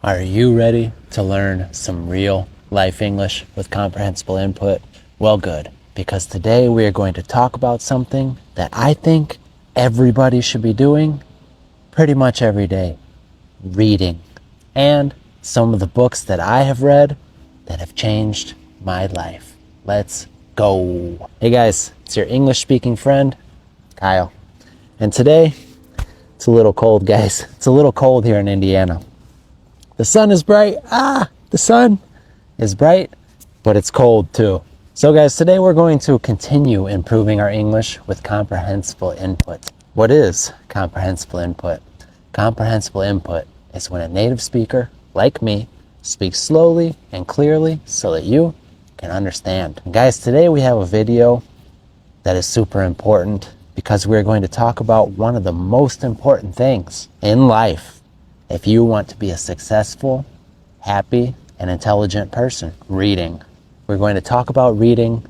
Are you ready to learn some real life English with comprehensible input? Well, good, because today we are going to talk about something that I think everybody should be doing pretty much every day: reading. And some of the books that I have read that have changed my life. Let's go. Hey guys, it's your English speaking friend, Kyle. And today, it's a little cold, guys. It's a little cold here in Indiana. The sun is bright. The sun is bright, but it's cold too. So guys, today we're going to continue improving our English with comprehensible input. What is comprehensible input? Comprehensible input is when a native speaker, like me, speaks slowly and clearly so that you can understand. And guys, today we have a video that is super important because we're going to talk about one of the most important things in life if you want to be a successful, happy, and intelligent person: reading. We're going to talk about reading,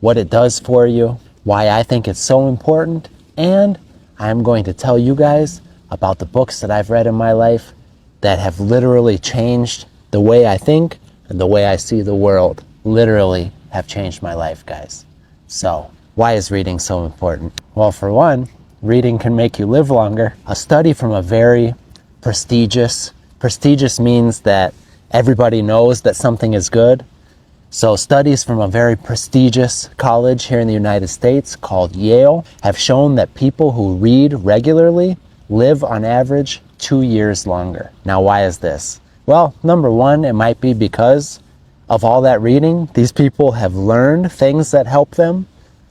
what it does for you, why I think it's so important, and I'm going to tell you guys about the books that I've read in my life that have literally changed the way I think and the way I see the world. Literally have changed my life, guys. So, why is reading so important? Well, for one, reading can make you live longer. A study from a very prestigious means that everybody knows that something is good. So studies from a very prestigious college here in the United States called Yale have shown that people who read regularly live on average 2 years longer. Now, why is this? Well, number one, it might be because of all that reading. These people have learned things that help them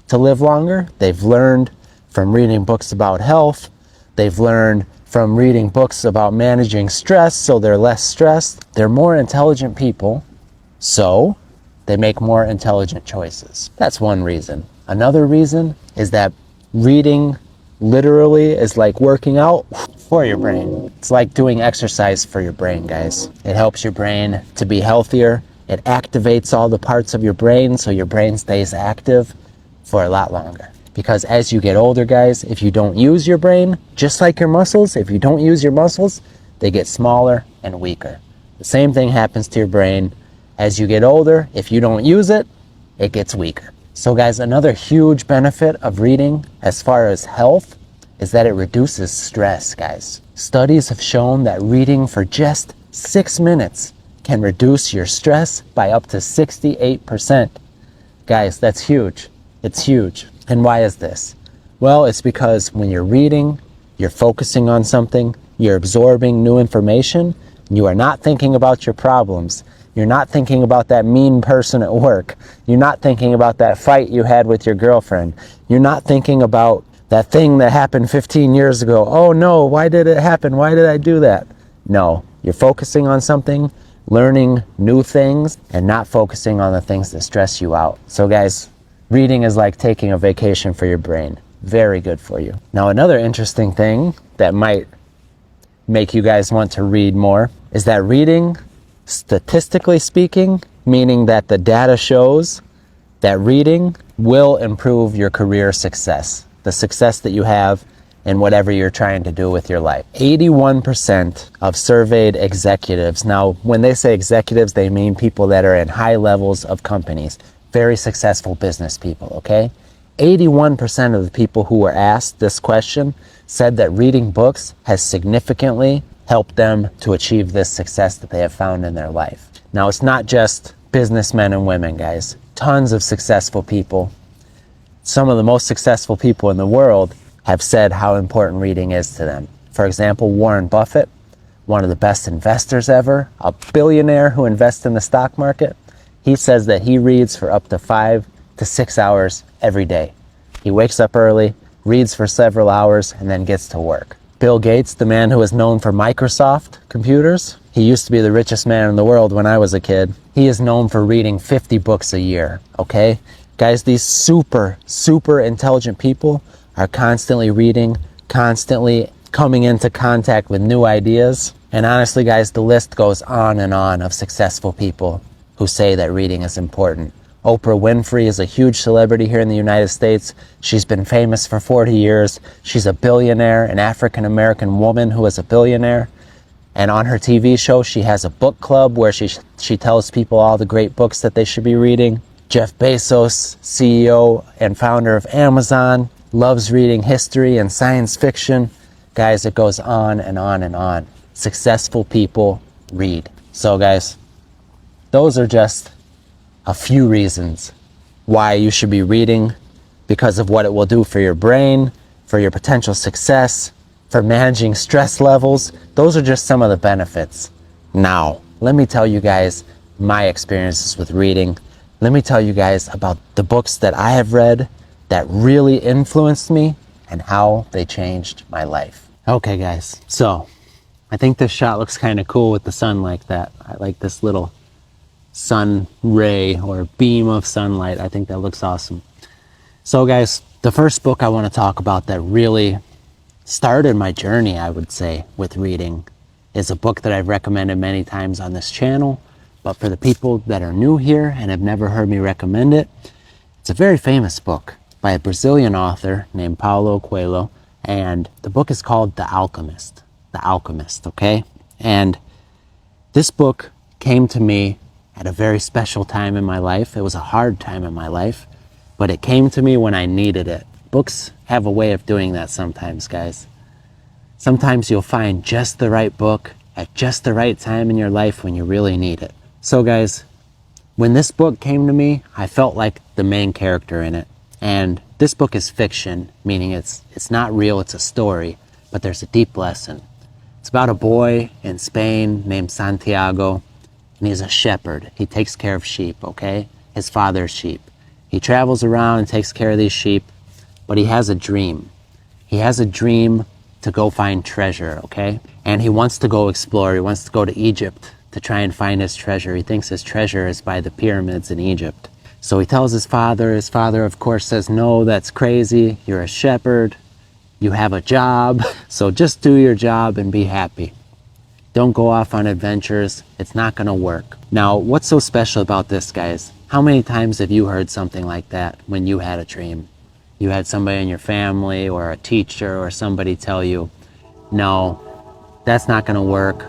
to live longer. They've learned from reading books about health. They've learned from reading books about managing stress, so they're less stressed. They're more intelligent people, so they make more intelligent choices. That's one reason. Another reason is that reading literally is like working out for your brain. It's like doing exercise for your brain, guys. It helps your brain to be healthier. It activates all the parts of your brain so your brain stays active for a lot longer. Because as you get older, guys, if you don't use your brain, just like your muscles, if you don't use your muscles, they get smaller and weaker. The same thing happens to your brain. As you get older, if you don't use it, it gets weaker. So guys, another huge benefit of reading as far as health is that it reduces stress, guys. Studies have shown that reading for just 6 minutes can reduce your stress by up to 68%. Guys, that's huge. It's huge. And why is this? Well, it's because when you're reading, you're focusing on something, you're absorbing new information, you are not thinking about your problems. You're not thinking about that mean person at work. You're not thinking about that fight you had with your girlfriend. You're not thinking about that thing that happened 15 years ago. Oh no, why did it happen? Why did I do that? No, you're focusing on something, learning new things, and not focusing on the things that stress you out. So guys, reading is like taking a vacation for your brain. Very good for you. Now, another interesting thing that might make you guys want to read more is that reading, statistically speaking, meaning that the data shows that reading will improve your career success, the success that you have in whatever you're trying to do with your life. 81% of surveyed executives, now when they say executives, they mean people that are in high levels of companies, very successful business people, okay? 81% of the people who were asked this question said that reading books has significantly helped them to achieve this success that they have found in their life. Now, it's not just businessmen and women, guys. Tons of successful people, some of the most successful people in the world, have said how important reading is to them. For example, Warren Buffett, one of the best investors ever, a billionaire who invests in the stock market, he says that he reads for up to 5 to 6 hours every day. He wakes up early, reads for several hours, and then gets to work. Bill Gates, the man who is known for Microsoft computers, he used to be the richest man in the world when I was a kid. He is known for reading 50 books a year, okay? Guys, these super intelligent people are constantly reading, constantly coming into contact with new ideas. And honestly, guys, the list goes on and on of successful people who say that reading is important. Oprah Winfrey is a huge celebrity here in the United States. She's been famous for 40 years. She's a billionaire, an African-American woman who is a billionaire. And on her TV show, she has a book club where she tells people all the great books that they should be reading. Jeff Bezos, CEO and founder of Amazon, loves reading history and science fiction. Guys, it goes on and on and on. Successful people read. So guys, those are just a few reasons why you should be reading, because of what it will do for your brain, for your potential success, for managing stress levels. Those are just some of the benefits. Now, let me tell you guys my experiences with reading. Let me tell you guys about the books that I have read that really influenced me and how they changed my life. Okay guys, so I think this shot looks kind of cool with the sun like that. I like this little sun ray or beam of sunlight. I think that looks awesome. So guys, the first book I want to talk about that really started my journey, I would say, with reading is a book that I've recommended many times on this channel. But for the people that are new here and have never heard me recommend it, it's a very famous book by a Brazilian author named Paulo Coelho. And the book is called The Alchemist. The Alchemist, okay? And this book came to me at a very special time in my life. It was a hard time in my life, but it came to me when I needed it. Books have a way of doing that sometimes, guys. Sometimes you'll find just the right book at just the right time in your life when you really need it. So guys, when this book came to me, I felt like the main character in it. And this book is fiction, meaning it's not real, it's a story, but there's a deep lesson. It's about a boy in Spain named Santiago, and he's a shepherd. He takes care of sheep, okay? His father's sheep. He travels around and takes care of these sheep, but he has a dream. He has a dream to go find treasure, okay? And he wants to go explore. He wants to go to Egypt to try and find his treasure. He thinks his treasure is by the pyramids in Egypt. So he tells his father. His father, of course, says, no, that's crazy. You're a shepherd. You have a job. So just do your job and be happy. Don't go off on adventures. It's not going to work. Now, what's so special about this, guys? How many times have you heard something like that when you had a dream? You had somebody in your family or a teacher or somebody tell you, no, that's not going to work.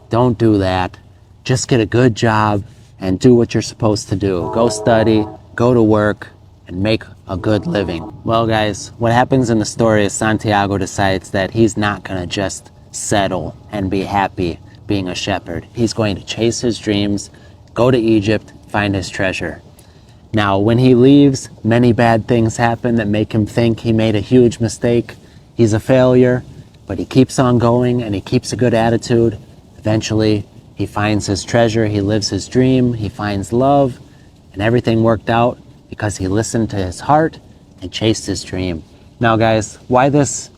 Don't do that. Just get a good job and do what you're supposed to do. Go study, go to work, and make a good living. Well, guys, what happens in the story is Santiago decides that he's not going to just settle and be happy being a shepherd. He's going to chase his dreams, go to Egypt, find his treasure. Now, when he leaves, many bad things happen that make him think he made a huge mistake. He's a failure, but he keeps on going and he keeps a good attitude. Eventually, he finds his treasure, he lives his dream, he finds love, and everything worked out because he listened to his heart and chased his dream. Now, guys, why this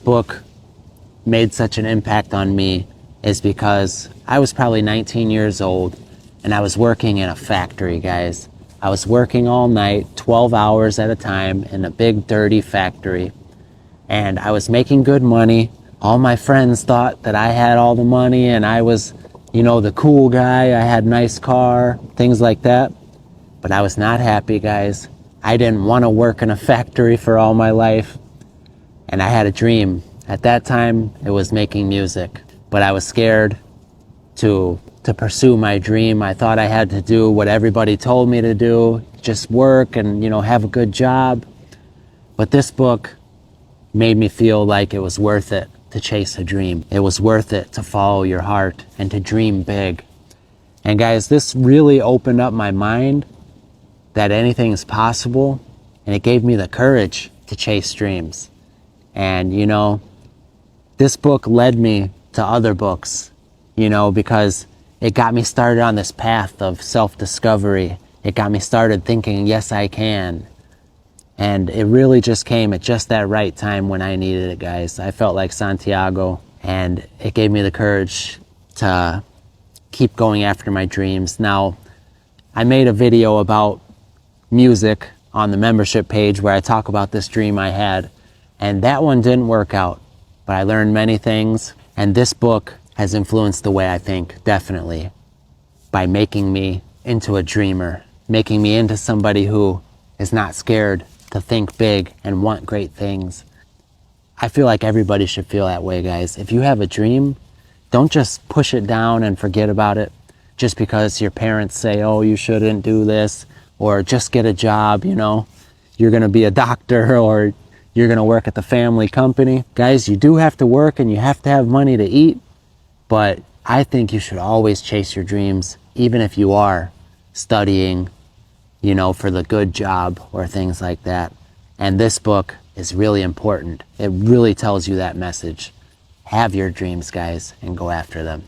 book made such an impact on me is because I was probably 19 years old and I was working in a factory, guys. I was working all night, 12 hours at a time in a big dirty factory, and I was making good money. All my friends thought that I had all the money and I was, the cool guy. I had a nice car, things like that. But I was not happy, guys. I didn't want to work in a factory for all my life. And I had a dream. At that time, it was making music. But I was scared to pursue my dream. I thought I had to do what everybody told me to do, just work and, have a good job. But this book made me feel like it was worth it to chase a dream. It was worth it to follow your heart and to dream big. And guys, this really opened up my mind that anything is possible, and it gave me the courage to chase dreams. And this book led me to other books, because it got me started on this path of self-discovery. It got me started thinking, yes, I can. And it really just came at just that right time when I needed it, guys. I felt like Santiago, and it gave me the courage to keep going after my dreams. Now, I made a video about music on the membership page where I talk about this dream I had, and that one didn't work out, but I learned many things, and this book has influenced the way I think, definitely, by making me into a dreamer, making me into somebody who is not scared to think big and want great things. I feel like everybody should feel that way, guys. If you have a dream, Don't just push it down and forget about it just because your parents say, oh, you shouldn't do this, or just get a job, you know, you're going to be a doctor or you're going to work at the family company. Guys, you do have to work and you have to have money to eat, but I think you should always chase your dreams, even if you are studying, you know, for the good job or things like that. And this book is really important. It really tells you that message. Have your dreams, guys, and go after them.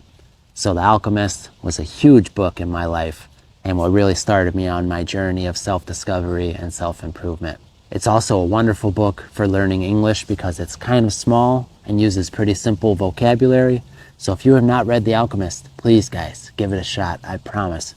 So The Alchemist was a huge book in my life and what really started me on my journey of self-discovery and self-improvement. It's also a wonderful book for learning English because it's kind of small and uses pretty simple vocabulary. So if you have not read The Alchemist, please, guys, give it a shot. I promise,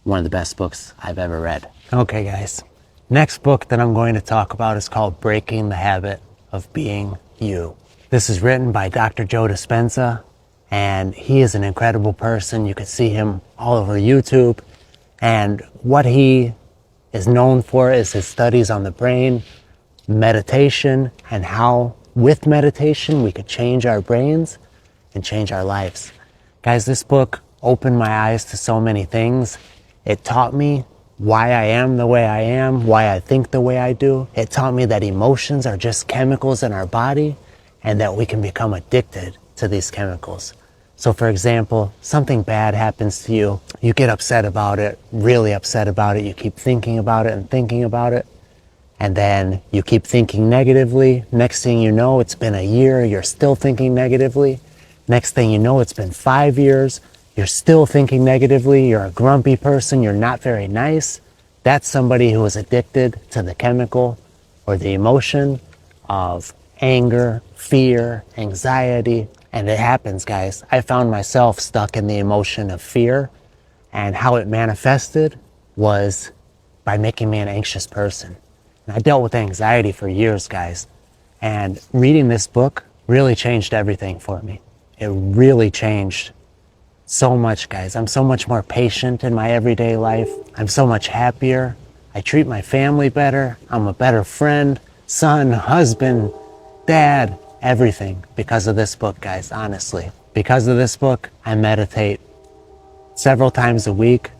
one of the best books I've ever read. Okay, guys. Next book that I'm going to talk about is called Breaking the Habit of Being You. This is written by Dr. Joe Dispenza, and he is an incredible person. You can see him all over YouTube. And what he is known for is his studies on the brain, meditation, and how with meditation we could change our brains and change our lives. Guys, this book opened my eyes to so many things. It taught me why I am the way I am, why I think the way I do. It taught me that emotions are just chemicals in our body and that we can become addicted to these chemicals. So for example, something bad happens to you, you get upset about it, really upset about it, you keep thinking about it and thinking about it, and then you keep thinking negatively. Next thing you know, it's been a year, you're still thinking negatively. Next thing you know, it's been 5 years, you're still thinking negatively, you're a grumpy person, you're not very nice. That's somebody who is addicted to the chemical or the emotion of anger, fear, anxiety. And it happens, guys. I found myself stuck in the emotion of fear, and how it manifested was by making me an anxious person. And I dealt with anxiety for years, guys. And reading this book really changed everything for me. It really changed so much, guys. I'm so much more patient in my everyday life. I'm so much happier. I treat my family better. I'm a better friend, son, husband, dad, everything because of this book, guys, honestly. Because of this book, I meditate several times a week,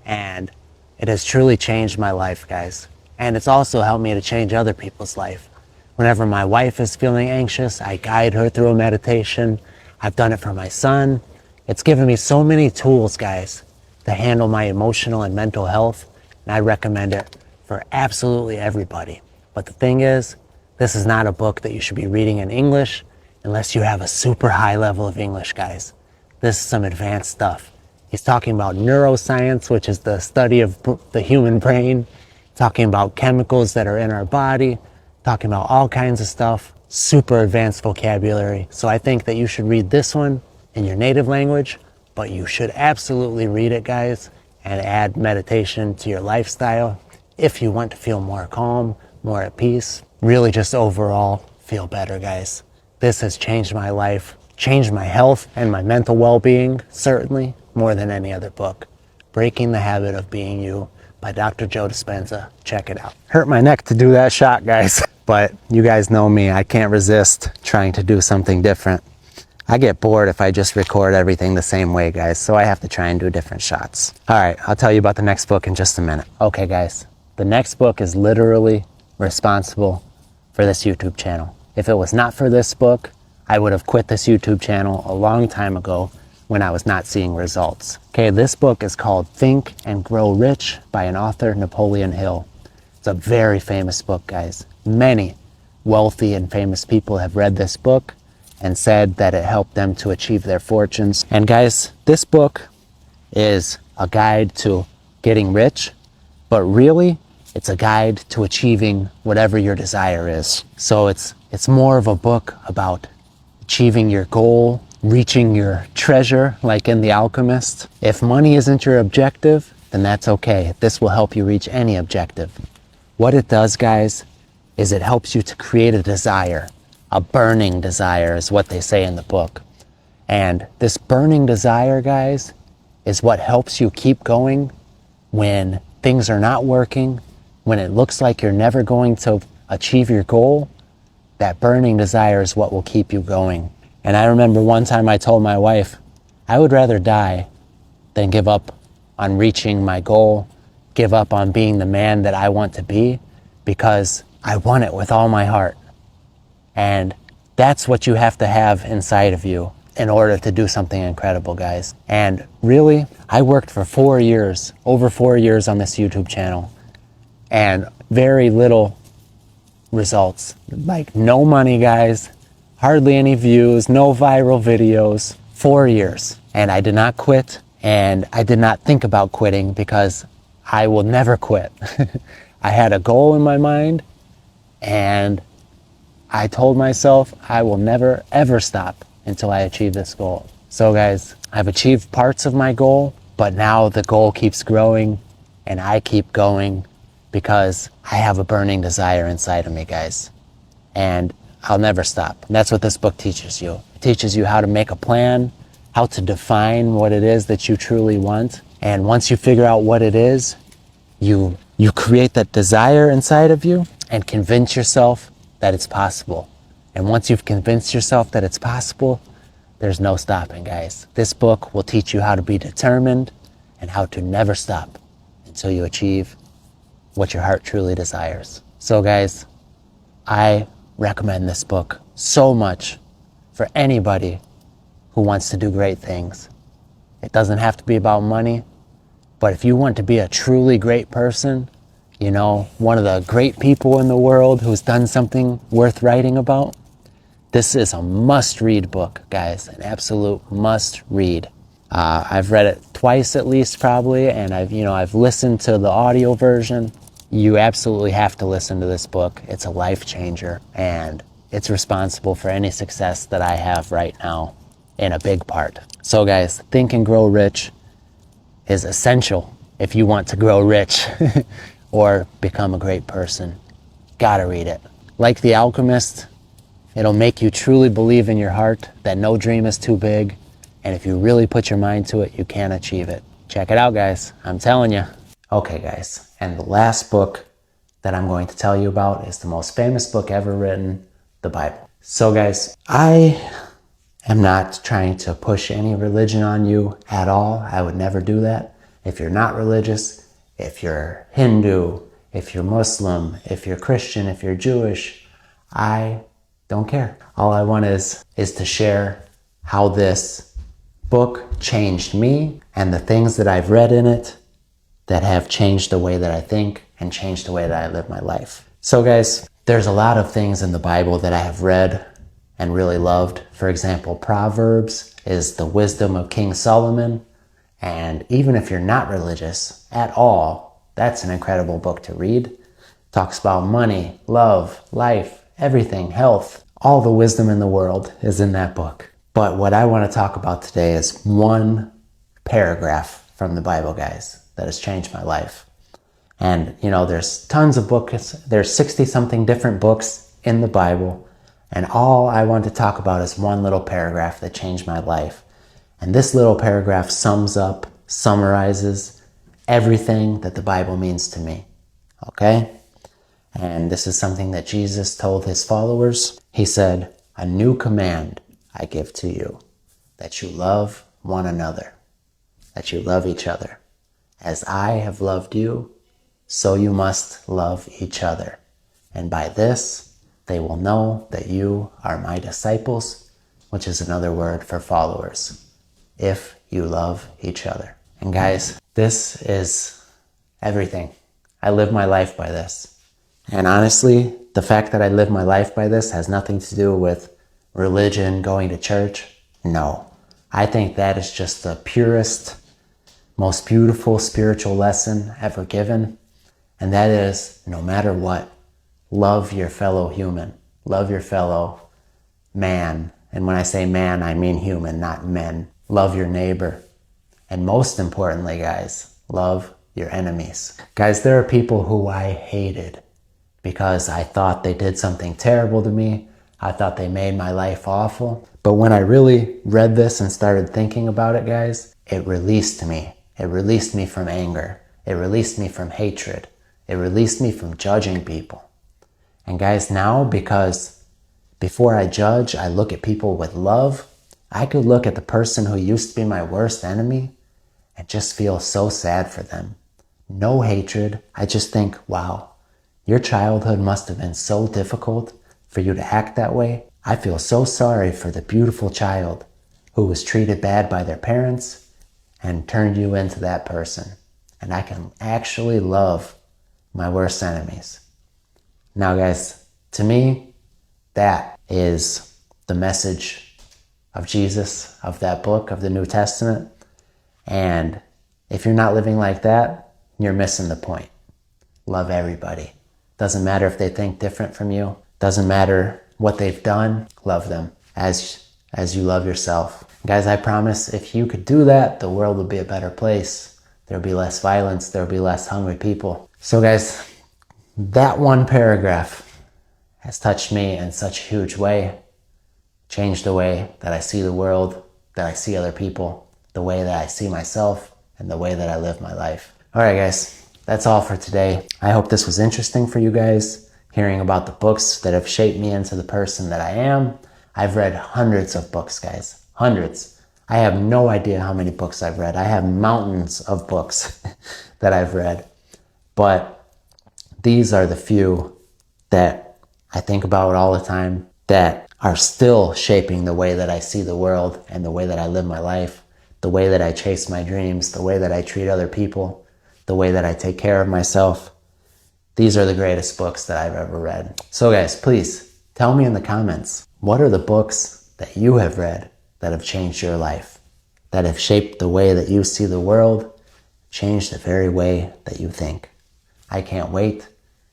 and it has truly changed my life, guys. And it's also helped me to change other people's life. Whenever my wife is feeling anxious, I guide her through a meditation. I've done it for my son. It's given me so many tools, guys, to handle my emotional and mental health, and I recommend it for absolutely everybody. But the thing is, this is not a book that you should be reading in English unless you have a super high level of English, guys. This is some advanced stuff. He's talking about neuroscience, which is the study of the human brain, talking about chemicals that are in our body, talking about all kinds of stuff, super advanced vocabulary. So I think that you should read this one in your native language, but you should absolutely read it, guys, and add meditation to your lifestyle if you want to feel more calm, more at peace. Really just overall feel better, guys. This has changed my life, changed my health and my mental well-being, certainly, more than any other book. Breaking the Habit of Being You by Dr. Joe Dispenza. Check it out. Hurt my neck to do that shot, guys. But you guys know me, I can't resist trying to do something different. I get bored if I just record everything the same way, guys, so I have to try and do different shots. All right, I'll tell you about the next book in just a minute. Okay, guys, the next book is literally responsible for this YouTube channel. If it was not for this book, I would have quit this YouTube channel a long time ago when I was not seeing results. Okay, this book is called Think and Grow Rich by an author, Napoleon Hill. It's a very famous book, guys. Many wealthy and famous people have read this book and said that it helped them to achieve their fortunes. And guys, this book is a guide to getting rich, but really, it's a guide to achieving whatever your desire is. So it's more of a book about achieving your goal, reaching your treasure, like in The Alchemist. If money isn't your objective, then that's okay. This will help you reach any objective. What it does, guys, is it helps you to create a desire. A burning desire is what they say in the book. And this burning desire, guys, is what helps you keep going when things are not working, when it looks like you're never going to achieve your goal. That burning desire is what will keep you going. And I remember one time I told my wife, I would rather die than give up on reaching my goal, give up on being the man that I want to be, because I want it with all my heart. And that's what you have to have inside of you in order to do something incredible, guys. And really, I worked for 4 years, over 4 years on this YouTube channel, and very little results. Like no money, guys, hardly any views, no viral videos, 4 years. And I did not quit, and I did not think about quitting because I will never quit. I had a goal in my mind, and I told myself I will never ever stop until I achieve this goal. So guys, I've achieved parts of my goal, but now the goal keeps growing and I keep going because I have a burning desire inside of me, guys. And I'll never stop. And that's what this book teaches you. It teaches you how to make a plan, how to define what it is that you truly want. And once you figure out what it is, you create that desire inside of you and convince yourself that it's possible. And once you've convinced yourself that it's possible, there's no stopping, guys. This book will teach you how to be determined and how to never stop until you achieve what your heart truly desires. So guys, I recommend this book so much for anybody who wants to do great things. It doesn't have to be about money, but if you want to be a truly great person, you know, one of the great people in the world who's done something worth writing about, this is a must-read book, guys, an absolute must-read. I've read it twice at least, probably, and I've listened to the audio version. You absolutely have to listen to this book. It's a life changer, and it's responsible for any success that I have right now in a big part. So guys, Think and Grow Rich is essential if you want to grow rich or become a great person. Gotta read it. Like The Alchemist, it'll make you truly believe in your heart that no dream is too big, and if you really put your mind to it, you can achieve it. Check it out, guys. I'm telling you. Okay, guys, and the last book that I'm going to tell you about is the most famous book ever written, the Bible. So guys, I am not trying to push any religion on you at all. I would never do that. If you're not religious, if you're Hindu, if you're Muslim, if you're Christian, if you're Jewish, I don't care. All I want is to share how this book changed me and the things that I've read in it that have changed the way that I think and changed the way that I live my life. So guys, there's a lot of things in the Bible that I have read and really loved. For example, Proverbs is the wisdom of King Solomon. And even if you're not religious at all, that's an incredible book to read. Talks about money, love, life, everything, health. All the wisdom in the world is in that book. But what I want to talk about today is one paragraph from the Bible, guys, that has changed my life. And, there's tons of books. There's 60-something different books in the Bible. And all I want to talk about is one little paragraph that changed my life. And this little paragraph summarizes everything that the Bible means to me. Okay? And this is something that Jesus told his followers. He said, "A new command I give to you, that you love one another, that you love each other. As I have loved you, so you must love each other. And by this, they will know that you are my disciples," which is another word for followers, if you love each other. And guys, this is everything. I live my life by this. And honestly, the fact that I live my life by this has nothing to do with religion, going to church. No. I think that is just the purest, most beautiful spiritual lesson ever given. And that is, no matter what, love your fellow human. Love your fellow man. And when I say man, I mean human, not men. Love your neighbor. And most importantly, guys, love your enemies. Guys, there are people who I hated because I thought they did something terrible to me. I thought they made my life awful. But when I really read this and started thinking about it, guys, it released me. It released me from anger. It released me from hatred. It released me from judging people. And guys, now, because before I judge, I look at people with love, I could look at the person who used to be my worst enemy and just feel so sad for them. No hatred. I just think, wow, your childhood must have been so difficult for you to act that way. I feel so sorry for the beautiful child who was treated bad by their parents and turned you into that person. And I can actually love my worst enemies. Now, guys, to me, that is the message of Jesus, of that book, of the New Testament. And if you're not living like that, you're missing the point. Love everybody. Doesn't matter if they think different from you. Doesn't matter what they've done. Love them as you love yourself. Guys, I promise if you could do that, the world would be a better place. There'll be less violence. There'll be less hungry people. So guys, that one paragraph has touched me in such a huge way. Changed the way that I see the world, that I see other people, the way that I see myself, and the way that I live my life. All right, guys, that's all for today. I hope this was interesting for you guys, hearing about the books that have shaped me into the person that I am. I've read hundreds of books, guys, hundreds. I have no idea how many books I've read. I have mountains of books that I've read, but these are the few that I think about all the time that are still shaping the way that I see the world and the way that I live my life, the way that I chase my dreams, the way that I treat other people, the way that I take care of myself. These are the greatest books that I've ever read. So guys, please tell me in the comments, what are the books that you have read that have changed your life, that have shaped the way that you see the world, changed the very way that you think? I can't wait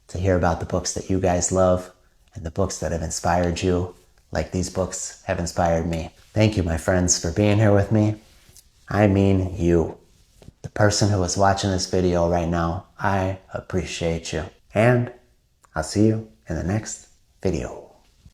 to hear about the books that you guys love and the books that have inspired you like these books have inspired me. Thank you, my friends, for being here with me. I mean you. The person who is watching this video right now, I appreciate you. And I'll see you in the next video.